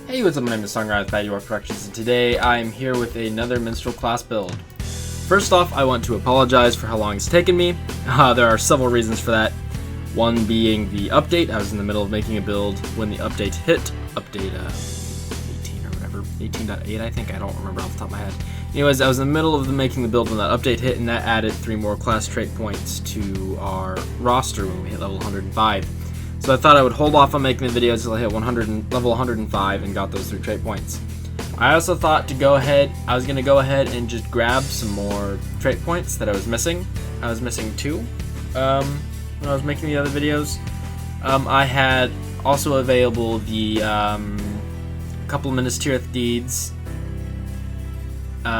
Hey, what's up? My name is SongRider Productions, and today I am here with another Minstrel class build. First off, I want to apologize for how long it's taken me. There are several reasons for that. One being the update. I was in the middle of making a build when the update hit. Update 18 or whatever. 18.8, I think. I don't remember off the top of my head. Anyways, I was in the middle of making the build when that update hit, and that added 3 more class trait points to our roster when we hit level 105. So I thought I would hold off on making the videos until I hit level 105 and got those 3 trait points. I also thought I was going to go ahead and just grab some more trait points that I was missing. I was missing 2 when I was making the other videos. I had also available the couple of Ministerial deeds,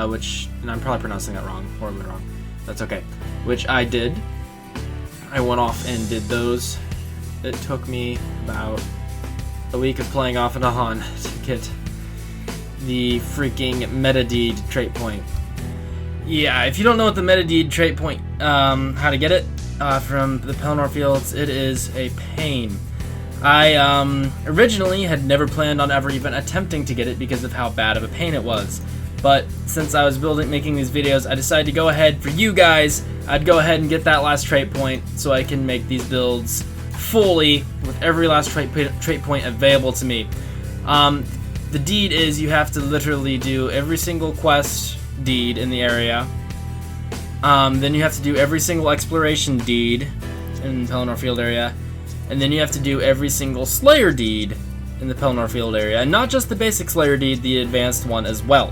which, and I'm probably pronouncing that wrong, horribly wrong. That's okay. Which I did. I went off and did those. It took me about a week of playing off and on to get the freaking meta deed trait point. Yeah, if you don't know what the meta deed trait point, how to get it from the pelennor fields, it is a pain. I originally had never planned on ever even attempting to get it because of how bad of a pain it was. But since I was making these videos, I decided to go ahead for you guys. I'd go ahead and get that last trait point so I can make these builds fully with every last trait point available to me. The deed is you have to literally do every single quest deed in the area. Then you have to do every single exploration deed in the pelennor field area. And then you have to do every single slayer deed in the pelennor field area. And not just the basic slayer deed, the advanced one as well,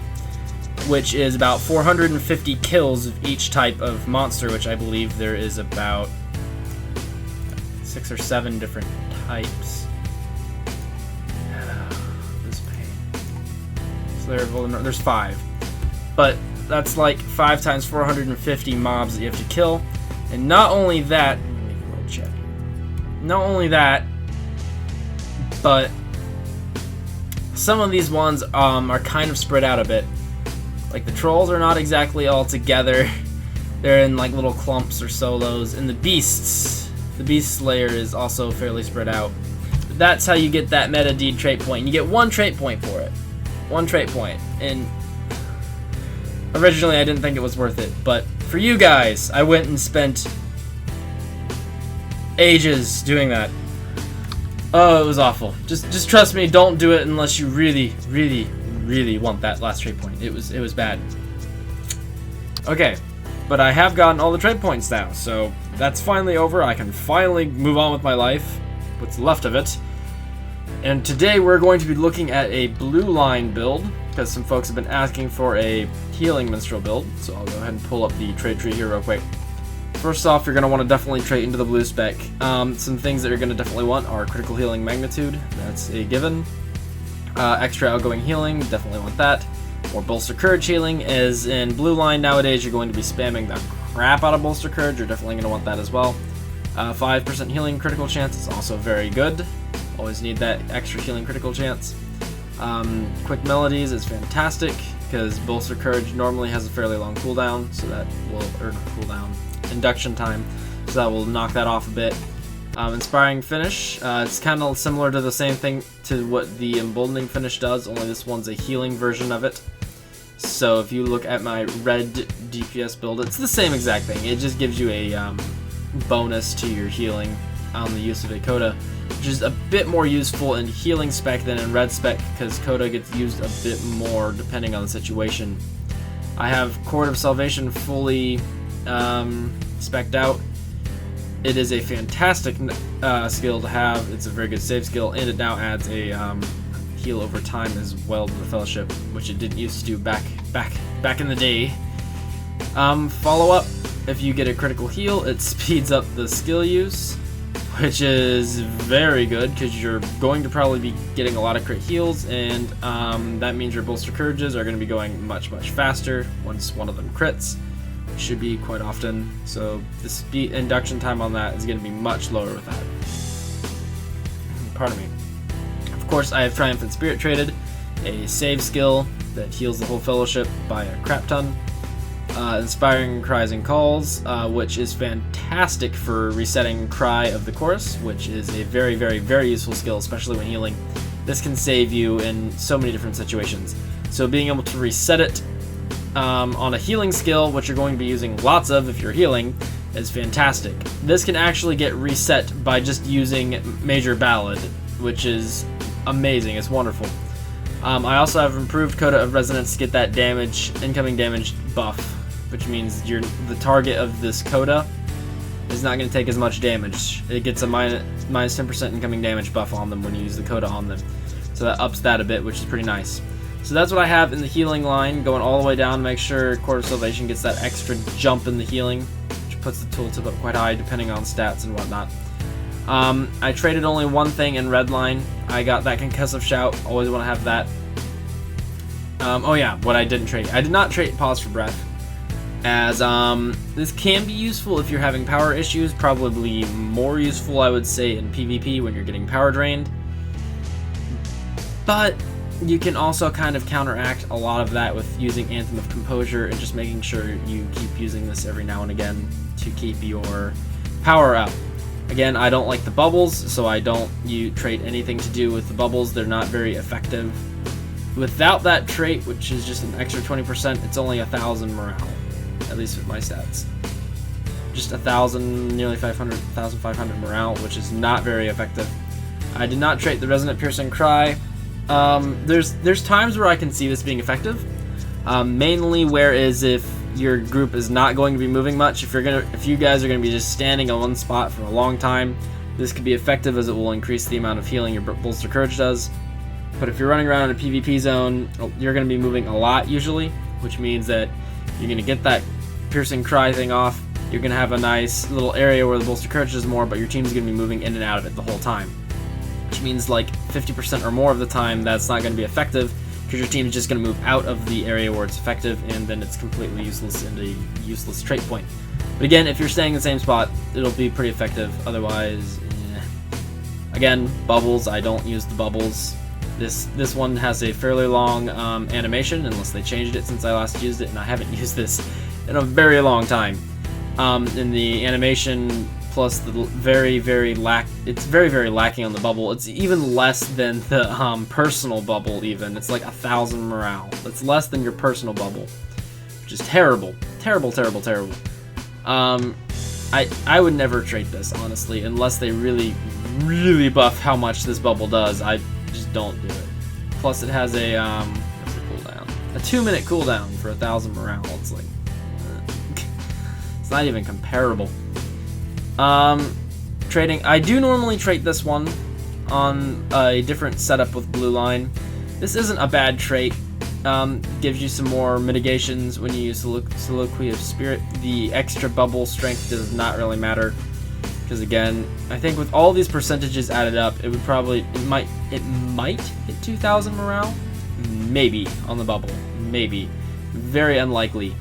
which is about 450 kills of each type of monster, which I believe there is about 6 or 7 different types. This pain. Slayer of Voldemort. There's 5. But that's like 5 times 450 mobs that you have to kill. And not only that, let me make a little check. Not only that, but some of these ones are kind of spread out a bit. Like the trolls are not exactly all together. They're in like little clumps or solos. And the beasts, the Beast Slayer is also fairly spread out. But that's how you get that meta deed trait point. You get 1 trait point for it. 1 trait point. And originally I didn't think it was worth it, but for you guys, I went and spent ages doing that. Oh, it was awful. Just trust me, don't do it unless you really want that last trait point. It was bad. Okay. But I have gotten all the trait points now, so that's finally over. I can finally move on with my life, what's left of it. And today we're going to be looking at a blue line build, because some folks have been asking for a healing minstrel build, so I'll go ahead and pull up the trait tree here real quick. First off, you're going to want to definitely trait into the blue spec. Some things that you're going to definitely want are critical healing magnitude, that's a given. Extra outgoing healing, definitely want that. Or bolster courage healing, as in blue line nowadays you're going to be spamming the crap out of bolster courage. You're definitely going to want that as well. 5% healing critical chance is also very good. Always need that extra healing critical chance. Quick melodies is fantastic because bolster courage normally has a fairly long cooldown, so that will induction time, so that will knock that off a bit. Inspiring finish, it's kind of similar to the same thing to what the emboldening finish does, only this one's a healing version of it. So if you look at my red DPS build, it's the same exact thing. It just gives you a bonus to your healing on the use of a Coda, which is a bit more useful in healing spec than in red spec, because Coda gets used a bit more depending on the situation. I have Cord of Salvation fully spec'd out. It is a fantastic skill to have. It's a very good save skill, and it now adds a heal over time as well to the Fellowship, which it didn't used to do back in the day. Follow up, if you get a critical heal, it speeds up the skill use, which is very good because you're going to probably be getting a lot of crit heals, and that means your bolster courages are going to be going much faster once one of them crits. Should be quite often, so the speed induction time on that is going to be much lower with that. Pardon me. Of course, I have Triumphant Spirit traded, a save skill that heals the whole Fellowship by a crap ton. Inspiring Cries and Calls, which is fantastic for resetting Cry of the Chorus, which is a very useful skill, especially when healing. this can save you in so many different situations. So being able to reset it on a healing skill, which you're going to be using lots of if you're healing, is fantastic. This can actually get reset by just using Major Ballad, which is amazing. It's wonderful. I also have improved Coda of Resonance to get that damage, incoming damage buff, which means the target of this Coda is not going to take as much damage. It gets a minus 10% incoming damage buff on them when you use the Coda on them. So that ups that a bit, which is pretty nice. So that's what I have in the healing line, going all the way down to make sure Chord of Salvation gets that extra jump in the healing, which puts the tooltip up quite high depending on stats and whatnot. I traded only one thing in red line. I got that Concussive Shout. Always want to have that. Oh yeah, what I didn't trade. I did not trade Pause for Breath, as this can be useful if you're having power issues. Probably more useful, I would say, in PvP when you're getting power drained. But you can also kind of counteract a lot of that with using Anthem of Composure and just making sure you keep using this every now and again to keep your power up. Again, I don't like the bubbles, so I don't trade anything to do with the bubbles. They're not very effective. Without that trait, which is just an extra 20%, it's only 1,000 morale, at least with my stats. Just 1,000, nearly 500, 1,500 morale, which is not very effective. I did not trait the Resonant Piercing Cry. There's times where I can see this being effective, mainly whereas if your group is not going to be moving much, if you guys are going to be just standing on one spot for a long time, this could be effective as it will increase the amount of healing your Bolster Courage does. But if you're running around in a PvP zone, you're going to be moving a lot usually, which means that you're going to get that Piercing Cry thing off. You're going to have a nice little area where the Bolster Courage is more, but your team's going to be moving in and out of it the whole time. Which means like 50% or more of the time that's not going to be effective, because your team is just going to move out of the area where it's effective, and then it's completely useless and a useless trait point. But again, if you're staying in the same spot, it'll be pretty effective. Otherwise, Again, bubbles, I don't use the bubbles. This one has a fairly long animation, unless they changed it since I last used it, and I haven't used this in a very long time. In the animation plus the it's very, very lacking on the bubble. It's even less than the personal bubble even. It's like 1,000 morale. It's less than your personal bubble, which is terrible. Terrible, terrible, terrible. I would never trade this, honestly, unless they really, really buff how much this bubble does. I just don't do it. Plus it has a, what's the cooldown? A 2-minute cooldown for 1,000 morale. It's like, it's not even comparable. Trading, I do normally trait this one on a different setup with blue line. This isn't a bad trait. Gives you some more mitigations when you use Soliloquy of Spirit. The extra bubble strength does not really matter, because again, I think with all these percentages added up, it might hit 2,000 morale, maybe on the bubble, maybe, very unlikely.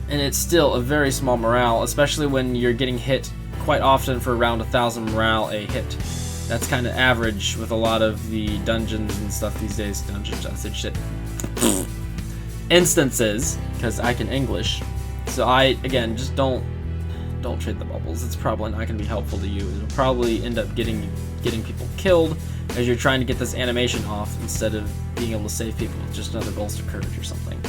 And it's still a very small morale, especially when you're getting hit quite often for around 1,000 morale a hit. That's kind of average with a lot of the dungeons and stuff these days. Dungeons, I said shit. Instances, because I can English. So again, just don't trade the bubbles. It's probably not going to be helpful to you. It'll probably end up getting people killed as you're trying to get this animation off instead of being able to save people with just another Bolster Courage or something.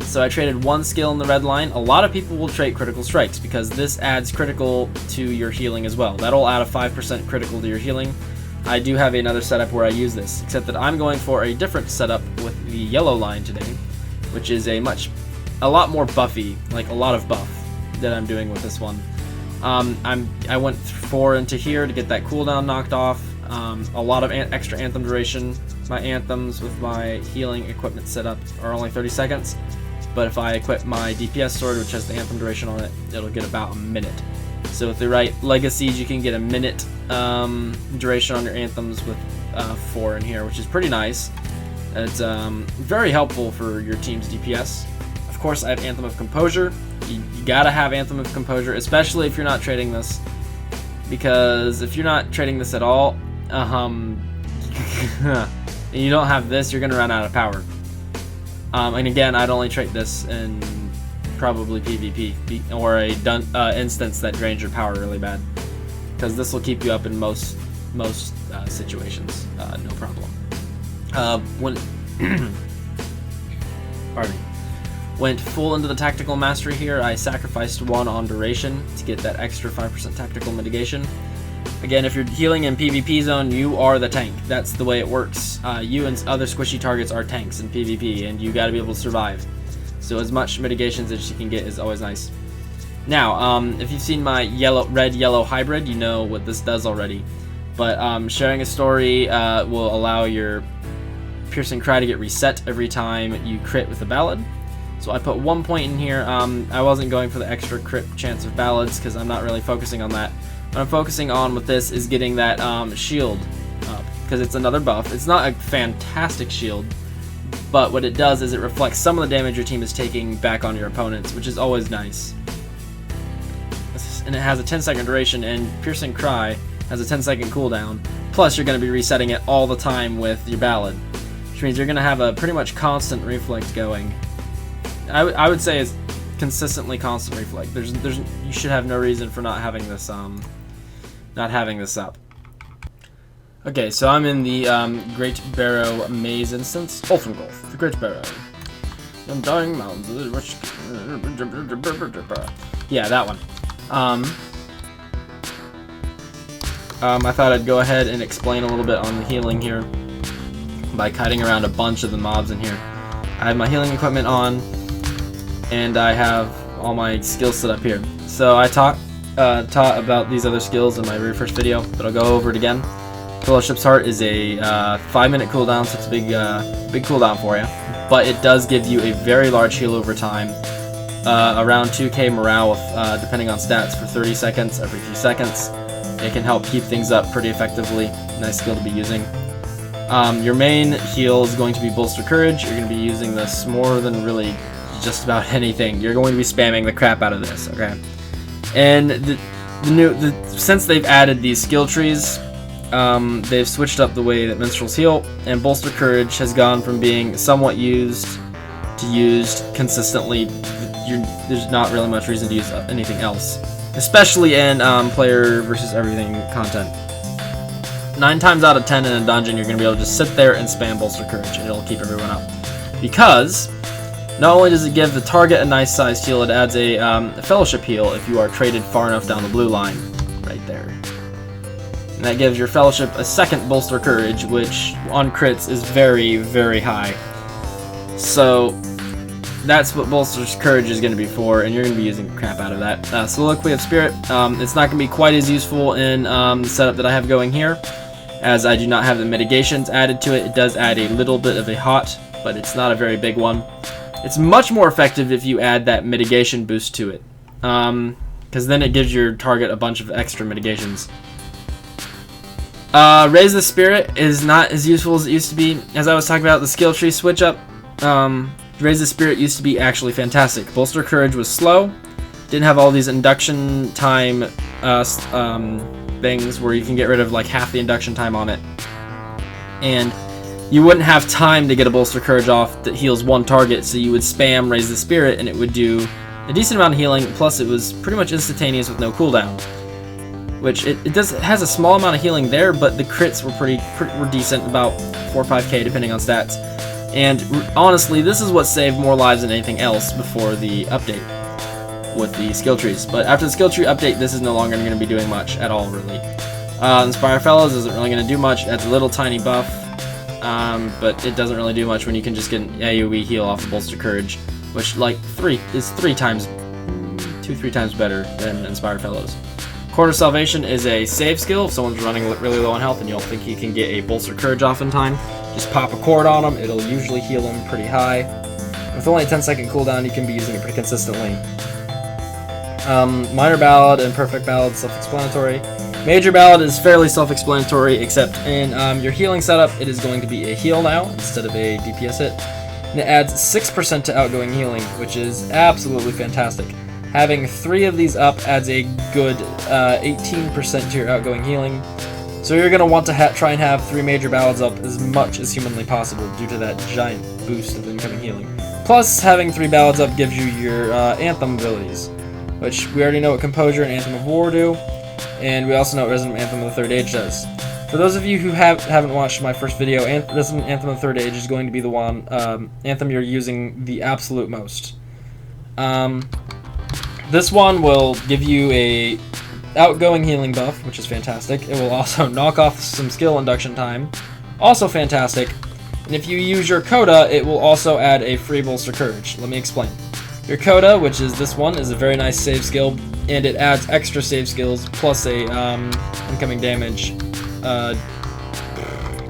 So I traded one skill in the red line. A lot of people will trade Critical Strikes because this adds critical to your healing as well. That'll add a 5% critical to your healing. I do have another setup where I use this, except that I'm going for a different setup with the yellow line today, which is a lot more buffy, like a lot of buff that I'm doing with this one. I went 4 into here to get that cooldown knocked off. A lot of extra anthem duration. My anthems with my healing equipment set up are only 30 seconds, but if I equip my DPS sword, which has the anthem duration on it, it'll get about a minute. So with the right legacies, you can get a minute duration on your anthems with 4 in here, which is pretty nice. It's very helpful for your team's DPS. Of course, I have Anthem of Composure. You gotta have Anthem of Composure, especially if you're not trading this, because if you're not trading this at all, and you don't have this, you're going to run out of power. And again, I'd only trait this in probably PvP, or a instance that drains your power really bad, because this will keep you up in most most situations, no problem. When pardon me. Went full into the tactical mastery here. I sacrificed 1 on duration to get that extra 5% tactical mitigation. Again, if you're healing in PvP zone, you are the tank. That's the way it works. You and other squishy targets are tanks in PvP, and you got to be able to survive. So as much mitigations as you can get is always nice. Now, if you've seen my red-yellow hybrid, you know what this does already. But sharing a story will allow your piercing cry to get reset every time you crit with a ballad. So I put 1 point in here. I wasn't going for the extra crit chance of ballads because I'm not really focusing on that. What I'm focusing on with this is getting that shield up, because it's another buff. It's not a fantastic shield, but what it does is it reflects some of the damage your team is taking back on your opponents, which is always nice. And it has a 10-second duration, and Piercing Cry has a 10-second cooldown. Plus, you're going to be resetting it all the time with your ballad, which means you're going to have a pretty much constant reflect going. I would say it's consistently constant reflect. You should have no reason for not having this up. Okay, so I'm in the Great Barrow Maze instance. Olfengolf, the Great Barrow. Undying Mountains. Yeah, that one. I thought I'd go ahead and explain a little bit on the healing here by kiting around a bunch of the mobs in here. I have my healing equipment on, and I have all my skills set up here. So I taught about these other skills in my very first video, but I'll go over it again. Fellowship's Heart is a 5-minute cooldown, so it's a big cooldown for you, but it does give you a very large heal over time, around 2k morale, depending on stats, for 30 seconds every few seconds. It can help keep things up pretty effectively. Nice skill to be using. Your main heal is going to be Bolster Courage. You're going to be using this more than really just about anything. You're going to be spamming the crap out of this, okay? And since they've added these skill trees, they've switched up the way that minstrels heal, and Bolster Courage has gone from being somewhat used to used consistently. There's not really much reason to use anything else, especially in player versus everything content. 9 times out of 10 in a dungeon, you're going to be able to just sit there and spam Bolster Courage, and it'll keep everyone up. Because not only does it give the target a nice sized heal, it adds a fellowship heal if you are traded far enough down the blue line, right there. And that gives your fellowship a second Bolster Courage, which on crits is very, very high. So that's what Bolster's Courage is going to be for, and you're going to be using crap out of that. Soliloquy of Spirit, it's not going to be quite as useful in the setup that I have going here, as I do not have the mitigations added to it. It does add a little bit of a hot, but it's not a very big one. It's much more effective if you add that mitigation boost to it, because then it gives your target a bunch of extra mitigations. Raise the Spirit is not as useful as it used to be. As I was talking about the skill tree switch up, Raise the Spirit used to be actually fantastic. Bolster Courage was slow, didn't have all these induction time things where you can get rid of like half the induction time on it, and you wouldn't have time to get a Bolster Courage off that heals one target, so you would spam Raise the Spirit and it would do a decent amount of healing, plus it was pretty much instantaneous with no cooldown. Which it has a small amount of healing there, but the crits were decent, about 4 or 5k depending on stats. And honestly, this is what saved more lives than anything else before the update with the skill trees. But after the skill tree update, this is no longer going to be doing much at all, really. Inspire Fellows isn't really going to do much. It adds a little tiny buff, but it doesn't really do much when you can just get an AoE heal off of Bolster Courage, which is 3 times better than Inspire Fellows. Cord of Salvation is a save skill. If someone's running really low on health and you don't think you can get a Bolster Courage off in time, just pop a cord on them. It'll usually heal them pretty high. With only a 10-second cooldown, you can be using it pretty consistently. Minor Ballad and Perfect Ballad, self-explanatory. Major Ballad is fairly self-explanatory, except in your healing setup, it is going to be a heal now instead of a DPS hit. And it adds 6% to outgoing healing, which is absolutely fantastic. Having 3 of these up adds a good 18% to your outgoing healing. So you're going to want to try and have 3 major ballads up as much as humanly possible due to that giant boost of incoming healing. Plus, having 3 ballads up gives you your Anthem abilities, which we already know what Composure and Anthem of War do, and we also know what Resonant Anthem of the Third Age does. For those of you who haven't watched my first video, this Anthem of the Third Age is going to be the one Anthem you're using the absolute most. This one will give you a outgoing healing buff, which is fantastic. It will also knock off some skill induction time, also fantastic. And if you use your coda, it will also add a free bolster courage. Let me explain. Your coda, which is this one, is a very nice save skill, and it adds extra save skills plus a incoming damage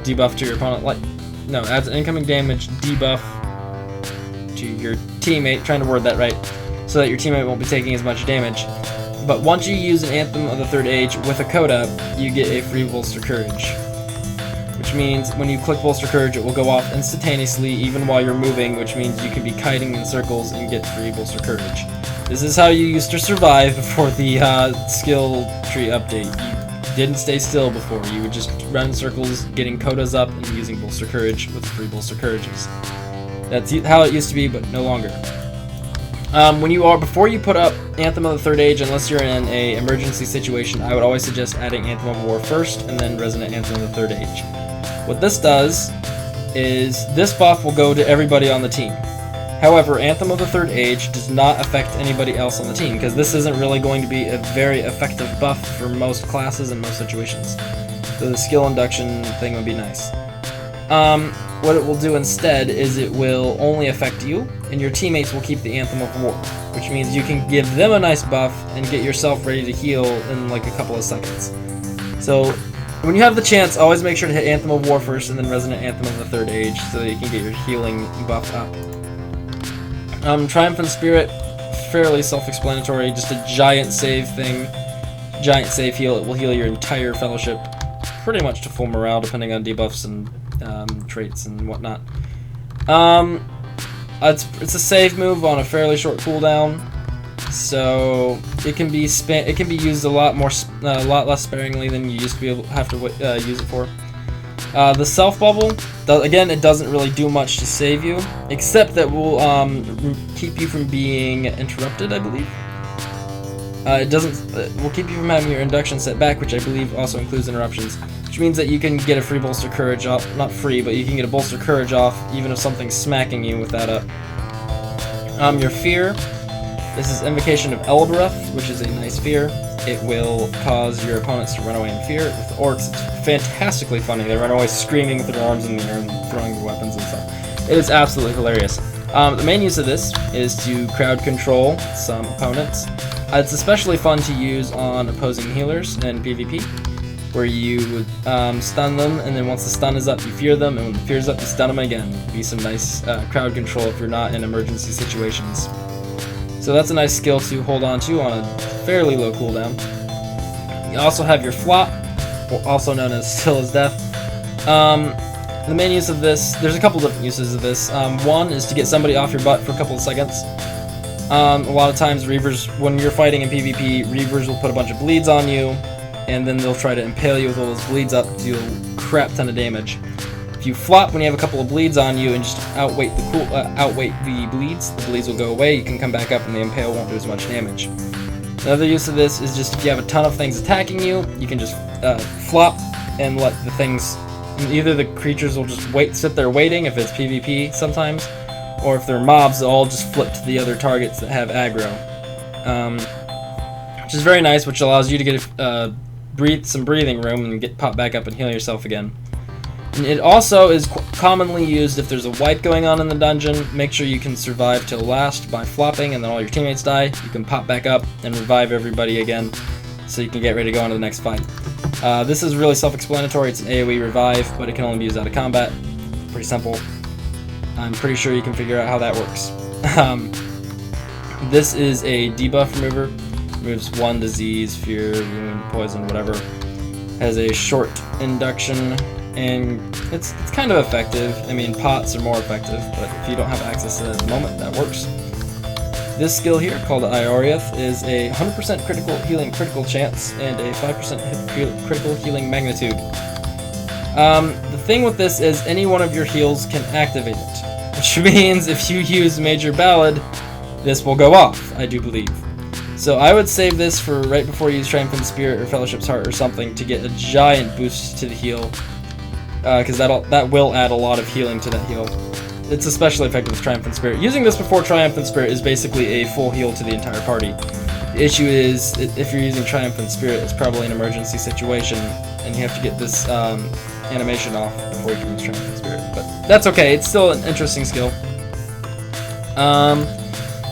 debuff to your opponent. Adds an incoming damage debuff to your teammate. Trying to word that right, so that your teammate won't be taking as much damage. But once you use an Anthem of the Third Age with a coda, you get a free bolster courage. Which means when you click bolster courage, it will go off instantaneously even while you're moving, which means you can be kiting in circles and get free bolster courage. This is how you used to survive before the skill tree update. You didn't stay still before. You would just run in circles, getting codas up and using bolster courage with free bolster courages. That's how it used to be, but no longer. Before you put up Anthem of the Third Age, unless you're in an emergency situation, I would always suggest adding Anthem of War first, and then Resonant Anthem of the Third Age. What this does is this buff will go to everybody on the team. However, Anthem of the Third Age does not affect anybody else on the team, because this isn't really going to be a very effective buff for most classes in most situations. So the skill induction thing would be nice. What it will do instead is it will only affect you, and your teammates will keep the Anthem of War, which means you can give them a nice buff and get yourself ready to heal in like a couple of seconds. So when you have the chance, always make sure to hit Anthem of War first and then Resonant Anthem of the Third Age so that you can get your healing buff up. Triumphant Spirit, fairly self-explanatory, just a giant save thing. Giant save heal, it will heal your entire fellowship pretty much to full morale depending on debuffs and traits and whatnot. It's a save move on a fairly short cooldown, so it can be used a lot less sparingly than you used to have to use it for. The self bubble, again, it doesn't really do much to save you, except that will keep you from being interrupted, I believe. It will keep you from having your induction set back, which I believe also includes interruptions, which means that you can get a free bolster courage off, not free, but you can get a bolster courage off even if something's smacking you with that up. Your fear, this is Invocation of Elbereth, which is a nice fear. It will cause your opponents to run away in fear. With the orcs, it's fantastically funny. They run away screaming with their arms in the air and throwing their weapons and stuff. It is absolutely hilarious. The main use of this is to crowd control some opponents. It's especially fun to use on opposing healers in PvP, where you would stun them, and then once the stun is up, you fear them, and when the fear is up, you stun them again. Be some nice crowd control if you're not in emergency situations. So that's a nice skill to hold on to on a fairly low cooldown. You also have your flop, also known as Still as Death. The main use of this, there's a couple different uses of this. One is to get somebody off your butt for a couple of seconds. A lot of times Reavers, when you're fighting in PvP, Reavers will put a bunch of bleeds on you, and then they'll try to impale you with all those bleeds up to deal a crap ton of damage. If you flop when you have a couple of bleeds on you and just outweight the bleeds will go away, you can come back up and the impale won't do as much damage. Another use of this is just if you have a ton of things attacking you, you can just flop and let the things, either the creatures will just sit there waiting if it's PvP sometimes, or if they're mobs, they'll all just flip to the other targets that have aggro. Which is very nice, which allows you to get some breathing room and pop back up and heal yourself again. And it also is commonly used if there's a wipe going on in the dungeon. Make sure you can survive till last by flopping, and then all your teammates die. You can pop back up and revive everybody again, so you can get ready to go on to the next fight. This is really self-explanatory. It's an AoE revive, but it can only be used out of combat. Pretty simple. I'm pretty sure you can figure out how that works. This is a debuff remover. Removes one disease, fear, wound, poison, whatever. Has a short induction, and it's kind of effective. I mean, pots are more effective, but if you don't have access to it at the moment, that works. This skill here, called Ioriath, is a 100% critical chance and a 5% critical healing magnitude. The thing with this is any one of your heals can activate it, which means if you use Major Ballad, this will go off, I do believe. So I would save this for right before you use Triumphant Spirit or Fellowship's Heart or something to get a giant boost to the heal, because that will add a lot of healing to that heal. It's especially effective with Triumphant Spirit. Using this before Triumphant Spirit is basically a full heal to the entire party. The issue is, if you're using Triumphant Spirit, it's probably an emergency situation, and you have to get this animation off before you can use Triumphant Spirit. But that's okay, it's still an interesting skill.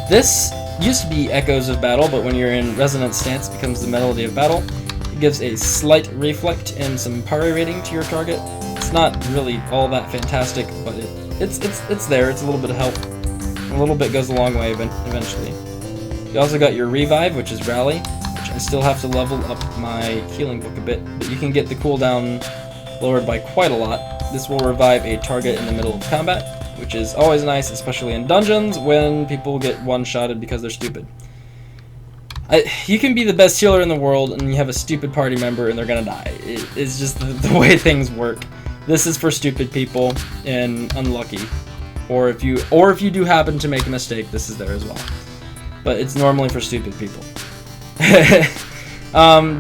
This used to be Echoes of Battle, but when you're in Resonance stance, it becomes the Melody of Battle. It gives a slight reflect and some parry rating to your target. It's not really all that fantastic, but it's there. It's a little bit of help. A little bit goes a long way eventually. You also got your Revive, which is Rally, which I still have to level up my healing book a bit, but you can get the cooldown lowered by quite a lot. This will revive a target in the middle of combat, which is always nice, especially in dungeons when people get one-shotted because they're stupid. You can be the best healer in the world and you have a stupid party member and they're gonna die. It's just the way things work. This is for stupid people and unlucky. Or if you do happen to make a mistake, this is there as well. But it's normally for stupid people.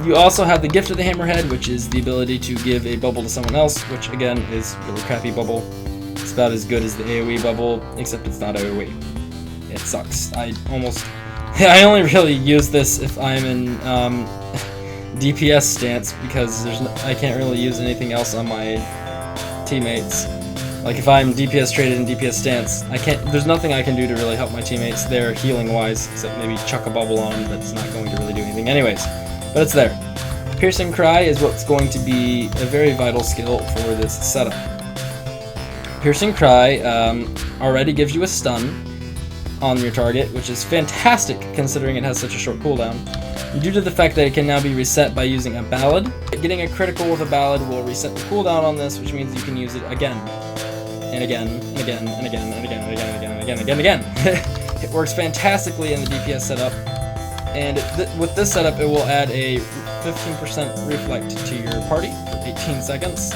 You also have the Gift of the Hammerhead, which is the ability to give a bubble to someone else, which again is a really crappy bubble. It's about as good as the AoE bubble, except it's not AoE. It sucks. I only really use this if I'm in DPS stance, because I can't really use anything else on my teammates. Like if I'm DPS traded in DPS stance, there's nothing I can do to really help my teammates there healing wise, except maybe chuck a bubble on them. That's not going to really do anything anyways. But it's there. Piercing Cry is what's going to be a very vital skill for this setup. Piercing Cry already gives you a stun on your target, which is fantastic considering it has such a short cooldown. Due to the fact that it can now be reset by using a ballad, getting a critical with a ballad will reset the cooldown on this, which means you can use it again, and again, and again, and again, and again, and again, and again, and again, and again, and again. It works fantastically in the DPS setup, and with this setup it will add a 15% reflect to your party for 18 seconds.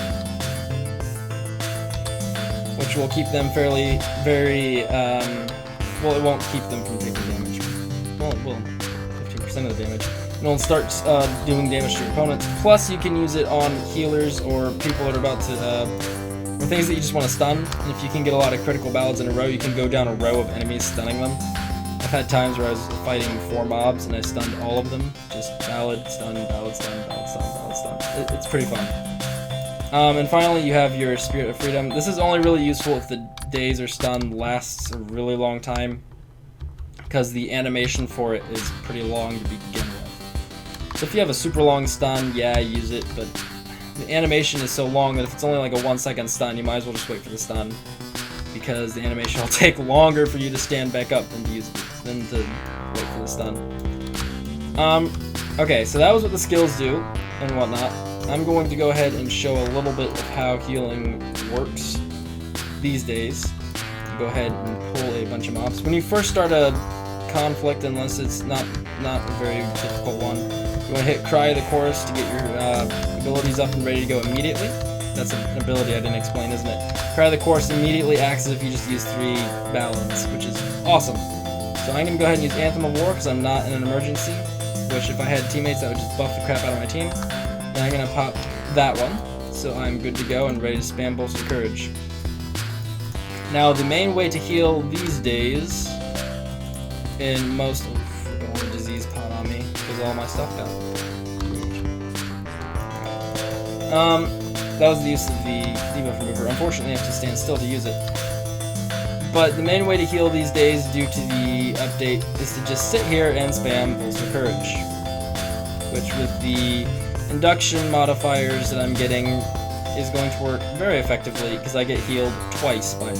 Which will keep them well, it won't keep them from taking damage. Well, 15% of the damage. And it'll start doing damage to your opponents. Plus, you can use it on healers or people that are about to, or things that you just want to stun. And if you can get a lot of critical ballads in a row, you can go down a row of enemies stunning them. I've had times where I was fighting 4 mobs and I stunned all of them. Just ballad, stun, ballad, stun, ballad, stun, ballad, stun. It's pretty fun. And finally, you have your Spirit of Freedom. This is only really useful if the daze or stun lasts a really long time, because the animation for it is pretty long to begin with. So if you have a super long stun, yeah, use it, but the animation is so long that if it's only like a 1-second stun, you might as well just wait for the stun, because the animation will take longer for you to stand back up than to wait for the stun. Okay, so that was what the skills do and whatnot. I'm going to go ahead and show a little bit of how healing works these days. Go ahead and pull a bunch of mobs. When you first start a conflict, unless it's not a very difficult one, you want to hit Cry of the Chorus to get your abilities up and ready to go immediately. That's an ability I didn't explain, isn't it? Cry of the Chorus immediately acts as if you just use 3 ballads, which is awesome. So I'm going to go ahead and use Anthem of War because I'm not in an emergency, which if I had teammates, I would just buff the crap out of my team. And I'm going to pop that one, so I'm good to go and ready to spam Bolster Courage. Now, the main way to heal these days, in most... Oh, a disease pot on me, because all my stuff got... that was the use of the debuff remover. Unfortunately, I have to stand still to use it. But the main way to heal these days, due to the update, is to just sit here and spam Bolster Courage. Which, with the induction modifiers that I'm getting, is going to work very effectively because I get healed twice by it.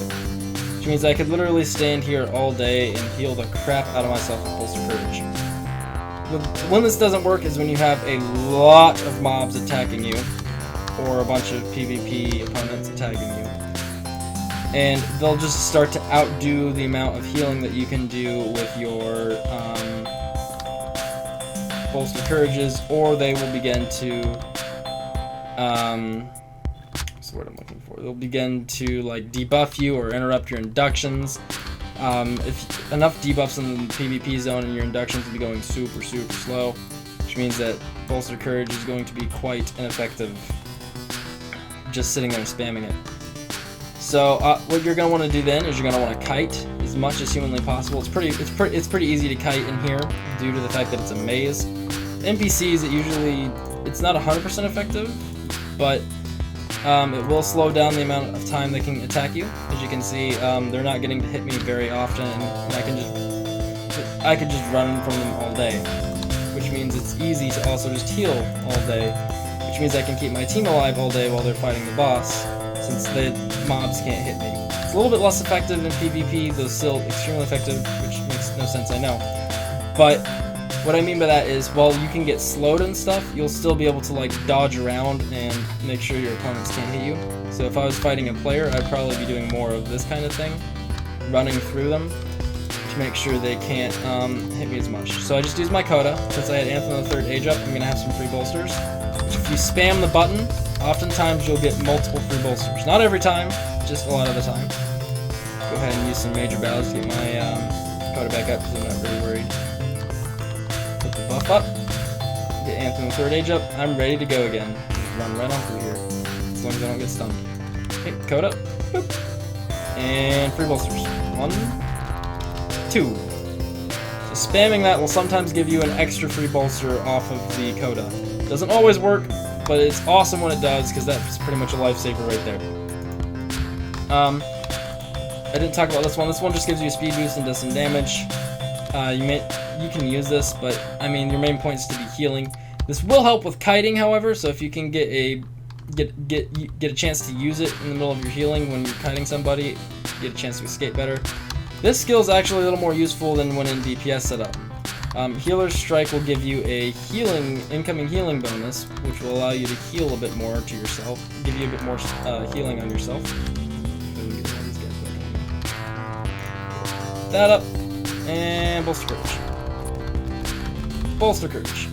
Which means I could literally stand here all day and heal the crap out of myself with Bolster Courage. When this doesn't work is when you have a lot of mobs attacking you, or a bunch of PvP opponents attacking you. And they'll just start to outdo the amount of healing that you can do with your Bolster Courages, or they will begin to, what's the word I'm looking for? They'll begin to like debuff you or interrupt your inductions. If enough debuffs in the PvP zone and your inductions will be going super slow, which means that Bolster Courage is going to be quite ineffective just sitting there and spamming it. So what you're going to want to do then is you're going to want to kite as much as humanly possible. It's pretty easy to kite in here due to the fact that it's a maze. NPCs, it's not 100% effective, but it will slow down the amount of time they can attack you. As you can see, they're not getting to hit me very often, and I can just run from them all day, which means it's easy to also just heal all day, which means I can keep my team alive all day while they're fighting the boss, since the mobs can't hit me. It's a little bit less effective in PvP, though still extremely effective, which makes no sense, I know. But what I mean by that is, while you can get slowed and stuff, you'll still be able to like dodge around and make sure your opponents can't hit you. So if I was fighting a player, I'd probably be doing more of this kind of thing, running through them to make sure they can't hit me as much. So I just used my coda. Since I had Anthem of the 3rd age up, I'm going to have some free bolsters. If you spam the button, oftentimes you'll get multiple free bolsters. Not every time, just a lot of the time. Go ahead and use some major ballads to get my coda back up because I'm not really worried. Put the buff up, get Anthem of the 3rd age up, I'm ready to go again. Just run right on through here, as long as I don't get stunned. Okay, code up, boop, and free bolsters. 1, 2. So spamming that will sometimes give you an extra free bolster off of the coda. Doesn't always work, but it's awesome when it does, because that's pretty much a lifesaver right there. I didn't talk about this one. This one just gives you a speed boost and does some damage. You can use this, but I mean your main point is to be healing. This will help with kiting, however. So if you can get a chance to use it in the middle of your healing when you're kiting somebody, get a chance to escape better. This skill is actually a little more useful than when in DPS setup. Healer's Strike will give you a incoming healing bonus, which will allow you to heal a bit more to yourself, give you a bit more healing on yourself. That up, and Bolster Courage. Bolster Courage.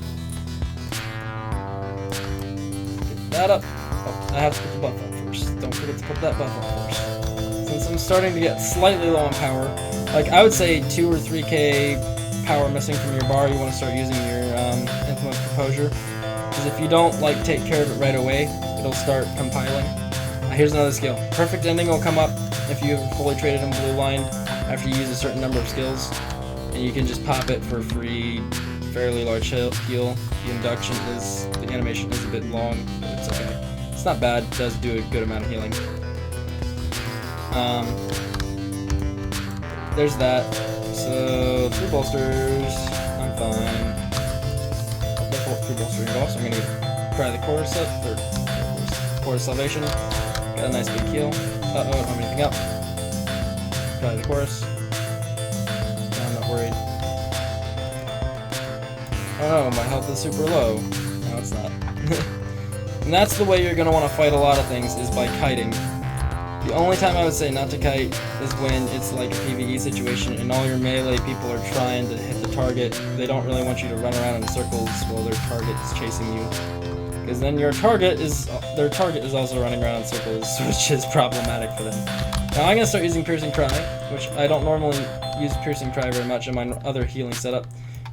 Get that up. Oh, I have to put the buff on first. Don't forget to put that buff on first. Since I'm starting to get slightly low on power, like I would say 2 or 3k power missing from your bar, you want to start using your Influence Composure. Because if you don't like take care of it right away, it'll start compiling. Here's another skill. Perfect Ending will come up if you have fully traded and blue lined after you use a certain number of skills, and you can just pop it for free, fairly large heal. The animation is a bit long, but it's okay. It's not bad, it does do a good amount of healing. There's that. So, 3 bolsters, I'm fine. Default 3 bolstering buffs. I'm gonna try the Chorus up, or Chorus Salvation. Got a nice big heal. Uh-oh, I don't have anything up. Try the Chorus. No, I'm not worried. Oh no, my health is super low. No, it's not. And that's the way you're going to want to fight a lot of things, is by kiting. The only time I would say not to kite is when it's like a PvE situation and all your melee people are trying to hit the target. They don't really want you to run around in circles while their target is chasing you. Because then their target is also running around in circles, which is problematic for them. Now I'm going to start using Piercing Cry, which I don't normally use Piercing Cry very much in my other healing setup,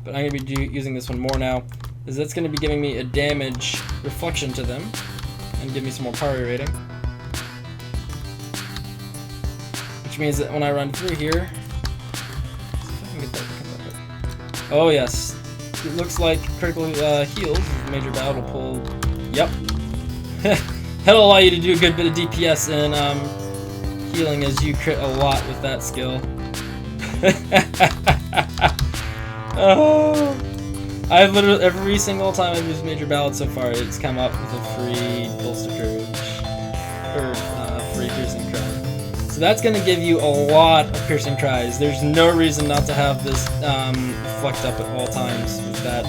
but I'm going to be using this one more now, because that's going to be giving me a damage reflection to them, and give me some more power rating. Which means that when I run through here, see if I can get that to come up. Oh yes, it looks like critical heals, major battle pull. Yep. That'll allow you to do a good bit of DPS and healing, as you crit a lot with that skill. Oh, I've literally, every single time I've used Major Ballad so far, it's come up with a free Bolster Courage, or free Piercing Cry. So that's going to give you a lot of Piercing Cries. There's no reason not to have this flecked up at all times with that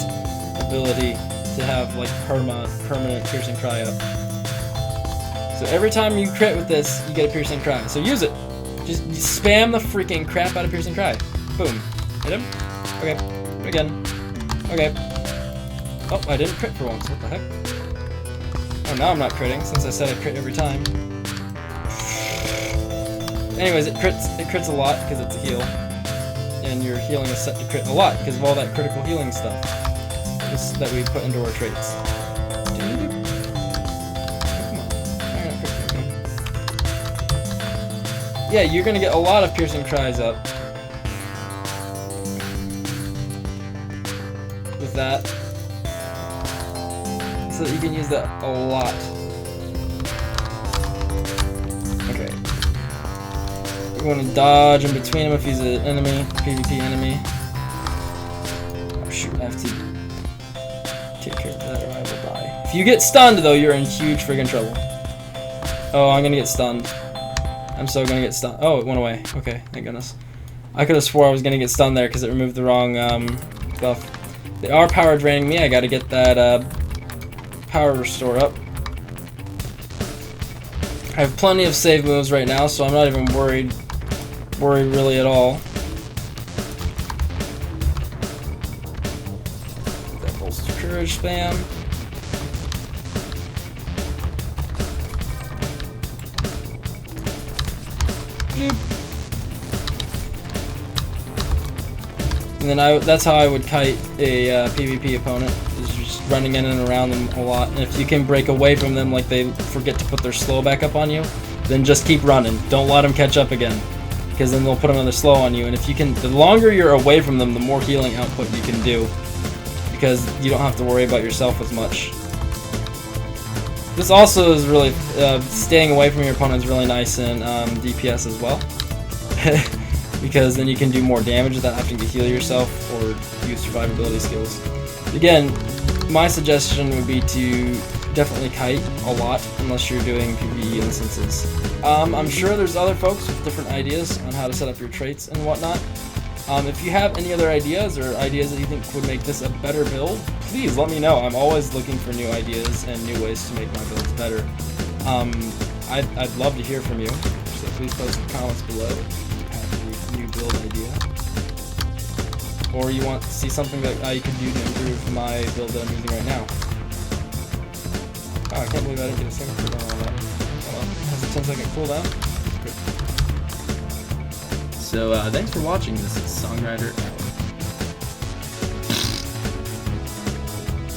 ability to have like permanent Piercing Cry up. So every time you crit with this, you get a Piercing Cry. So use it. Just spam the freaking crap out of Piercing Cry. Boom. Hit him. Okay. Again. Okay. Oh, I didn't crit for once. What the heck? Oh, now I'm not critting, since I said I crit every time. anyways, it crits a lot because it's a heal, and your healing is set to crit a lot because of all that critical healing stuff that we put into our traits. Yeah, you're gonna get a lot of piercing cries up with that, so that you can use that a lot. Okay. You want to dodge in between them if he's an enemy, PvP enemy. Oh shoot, I have to take care of that or I will die. If you get stunned though, you're in huge friggin' trouble. Oh, I'm gonna get stunned. I'm so gonna get stunned. Oh, it went away. Okay, thank goodness. I could have swore I was gonna get stunned there because it removed the wrong stuff. They are power draining me. I gotta get that power restore up. I have plenty of save moves right now, so I'm not even worried really at all. That bolster courage spam. And then that's how I would kite a PvP opponent, is just running in and around them a lot. And if you can break away from them, like they forget to put their slow back up on you, then just keep running. Don't let them catch up again, because then they'll put another slow on you. And if you can, the longer you're away from them, the more healing output you can do, because you don't have to worry about yourself as much. This also is really, staying away from your opponent is really nice in DPS as well. Because then you can do more damage without having to heal yourself or use survivability skills. Again, my suggestion would be to definitely kite a lot unless you're doing PvE instances. I'm sure there's other folks with different ideas on how to set up your traits and whatnot. If you have any other ideas or ideas that you think would make this a better build, please let me know. I'm always looking for new ideas and new ways to make my builds better. I'd love to hear from you, so please post in the comments below if you have a new build idea. Or you want to see something that you can do to improve my build that I'm using right now. Oh, I can't believe I didn't get a second cooldown on that. Oh, it has a 10-second cooldown. So, thanks for watching. This is SongRider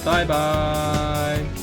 out. Bye-bye!